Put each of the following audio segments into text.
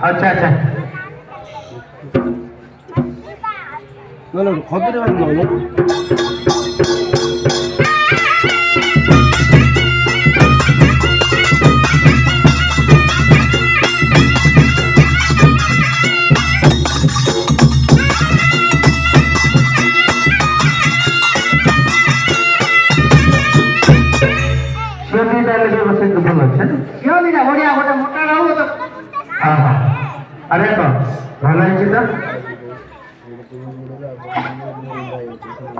अच्छा अच्छा खतरे अरे तो भला है तो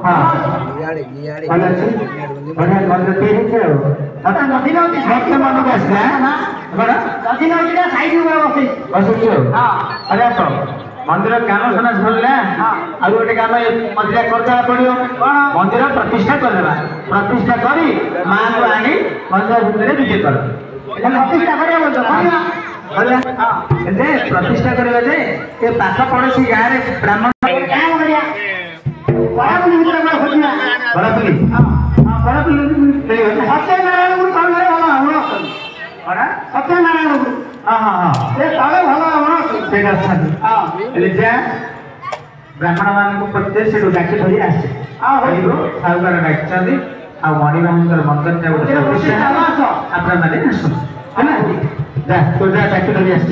हाँ भला है बढ़िया मंदिर तेरी क्या हो आता नदी ना होती साइड में मानो कैसे है ना बड़ा नदी ना होती ना साइड में बस बस क्यों हाँ अरे तो मंदिर काम सुना सुनले और गोटे काम मंदिर करता पड़ियो मंदिर प्रतिष्ठा करबा प्रतिष्ठा करी मां को आनी मंदिर भीतर विजय कर प्रतिष्ठा करिया बोल प्रतिष्ठा करवा जे के पाख पड़ोसी गाँव रे ब्राह्मण सत्यनारायण गुरु सत्यनारायण गुरु हाँ हाँ हाँ ब्राह्मण मान प्रत्येक से डाकी धरी आसे साहुकार डाकी मणिबाबूर मंदिर आप तो डाकी धरी आस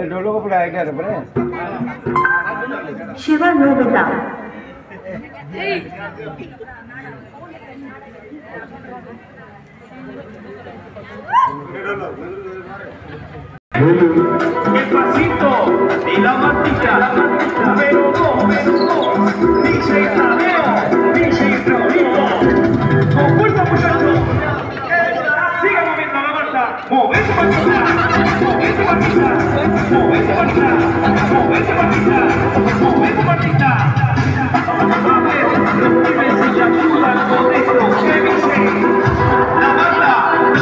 डोलो को पढ़ाया क्या रे शिवा नो बेटा Despacito y la mantica, pero no, dice Tadeo, dice Claudito, con fuerza muchachos, siga moviendo la marcha, mueve su patita, mueve su patita, mueve su patita, mueve su patita, mueve su patita. A ver, los pibes se ayudan con esto, que dice la banda.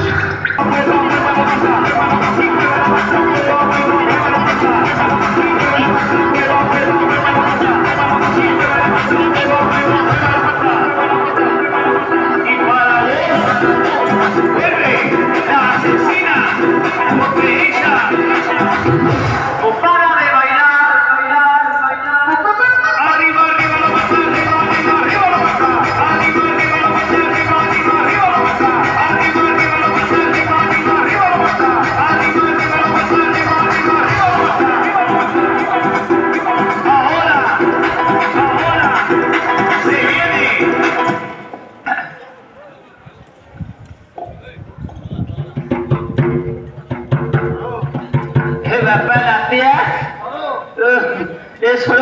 छोड़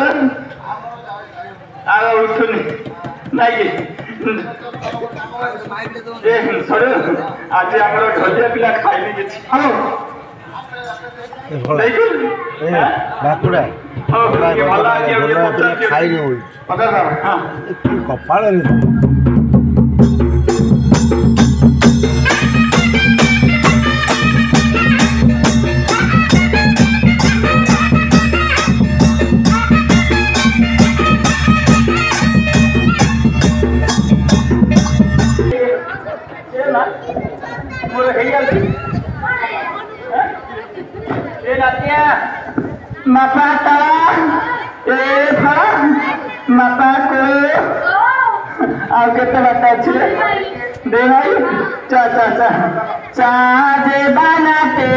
आग उठुनी नहीं छोड़ आज आप ढोलिया पिला खाई hello ବାକୁଡ଼ା ଖାଇନି କପାଳରେ Mapata, mapako, agar terbatas, dengar, caca banate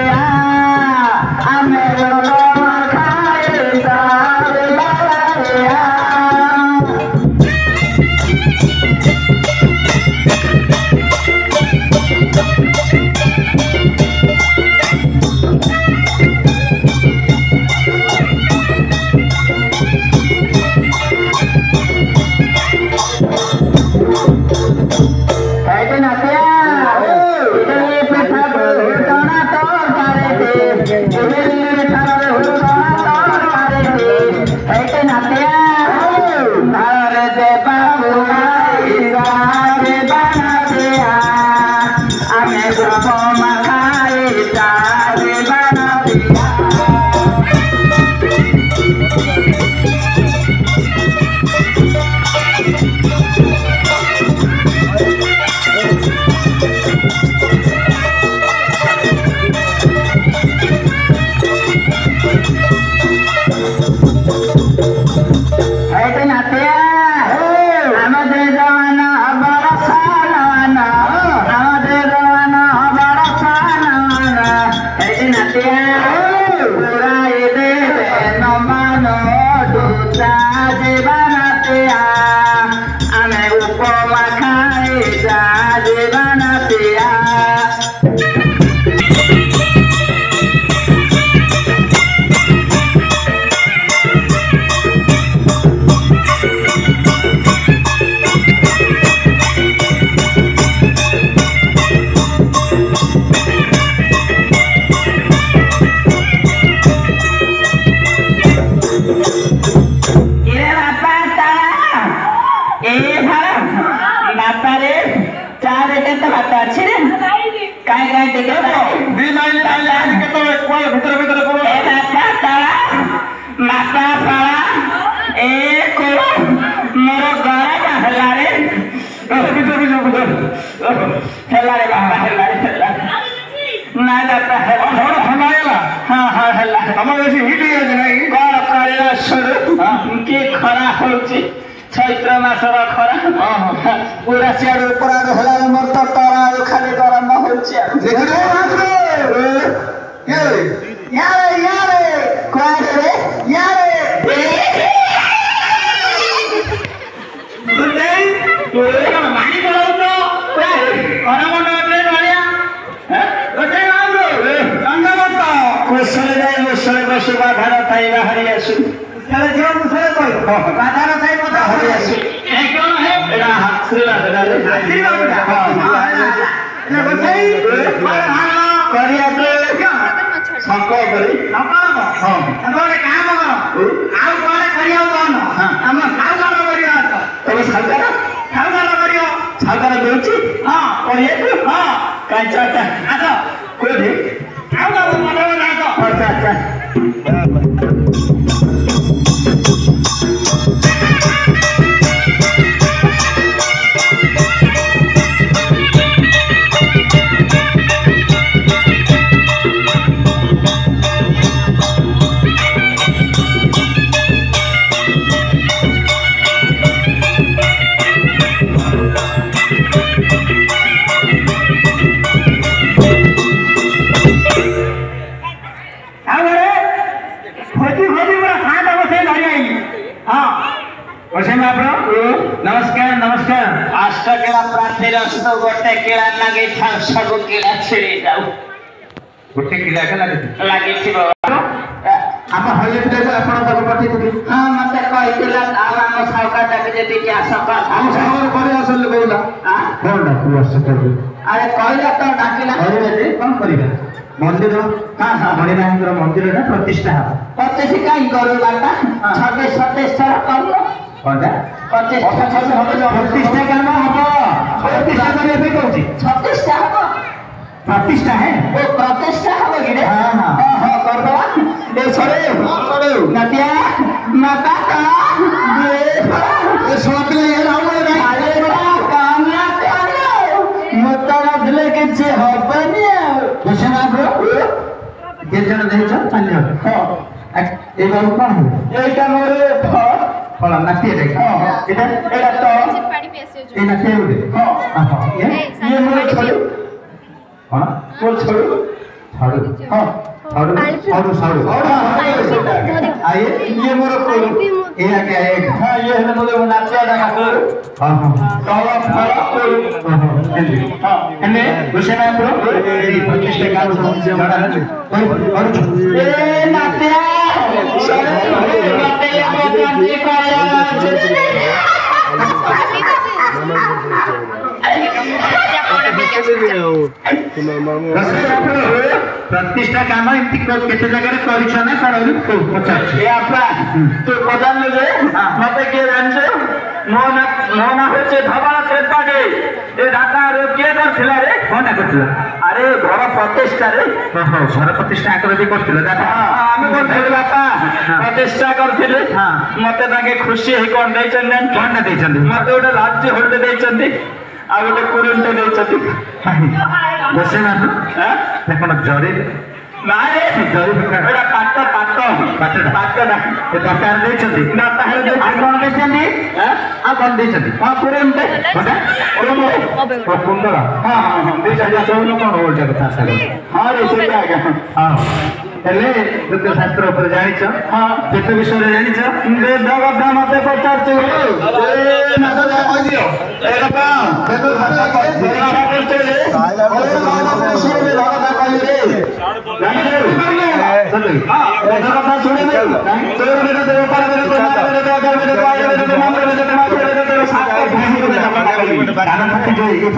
amero kaya caca banate Chaitra मासर खरा पूरा सियाड़ ऊपर हलार मोर तो तरा खाली गरम होउछि यारे कोरे यारे तोरे का मानी बोलाउ तो गरम नले नलिया ओटे आउरो अंगमत कोसले जाय मोसले बसुबा भारत आइला हरियासु चले जो मुसले कोई बाजार थाई मत हरियासु ए कोन है एडा आशीर्वाद ने बसई करिया तो संकल्प करी संकल्प हां तोरे काम करो आउ कोन करिया कोन हम साउगार करिया तबे साउगार करियो साउगार दोची हां करिया हां काचा आसो कोई भी आउ ना मनो ना तो अच्छा नमस्कार नमस्कार आष्टा केला प्रार्थी रस्तो गोटे केला लागे था सब केला छेड़ी जाऊ गोटे केला के लागे थी बाबा आप हले पिला आपण तक पठेइथिले हां मते कहितला आम साउका डाके जे टिके आसका हम सागर करे असल कहला हां कोन डाकू असका अरे कहला तो डाकिला अरे कोन करिबा मंदिर हां हां मणिनाथर मंदिर ना प्रतिष्ठा हो प्रतिष्ठा काई करू बाटा 26 साल कम कोनटा प्रतिष्ठा काम हो प्रतिष्ठा करे पे कहूची 26 टा हो प्रतिष्ठा है ओ प्रतिष्ठा हो गिरे हां हां हां कर दवा ए सरे नटिया माता का ए सोपले ये रावण रे अरे बा काम ना करो मत रखले के छे हबनी घोषणा ब्रो के जन देछ चालि हो हां ए बाबू कोन है एटा मोरे फला नाट्य देख एटा तो ए नाट्य उडे हां हां ये मोरे छोड़ हां बोल छोड़ छाड़ू हां साड़ू आइए ये मोरे को ए आके एक हां ये है मोरे नाट्य डाका कर हां हां काला काला कोई हां एने घोषणा ब्रो ए प्रतिष्ठा काम जड़ा है और ए नाट्या सरे नाट्या मोते काया प्रतिष्ठा काम एमती केते जगह करिछ ना करू तो पचाछ ए आपा तो प्रधान ले मते के जानछे मोना होचे धबाला त्रेपाडे ए ढाका रे के करथिला रे कोना करथिला अरे घर प्रतिष्ठा रे ओहो घर प्रतिष्ठा आकर भी करथिला दादा आमे करथिले बापा प्रतिष्ठा करथिले मते ताके खुशी हे कोन दैछन कोना दैछन मते ओडे राज्य होल्ड दैछन आ गोटे कुरंट दैछन घोषणा हां देखो जरी नारे जरी एटा पाट ना ए सरकार दैछन ना ताहे दे कोन दैछन हां आ कोन दैछन हां कुरंट कोना ओ कुंडला हां हां दैछन सोनो कोन ओल्टा कथा सारे हां रे सेटा आगे हां हेले दुर्ग शास्त्र ऊपर जानिछ हां केते विषय जानिछ दे दगदा मते पचाछ ए ना तो जा कहि दियो ए बापा केतो भाषा करते रे चलो हां कथा सुने दे तोर मेरे देव पर मेरे तो मेरे तो अगर मेरे तो आगे मेरे तो मां मेरे तो मां मेरे तो साथ का भाई को गाना फटी जो ये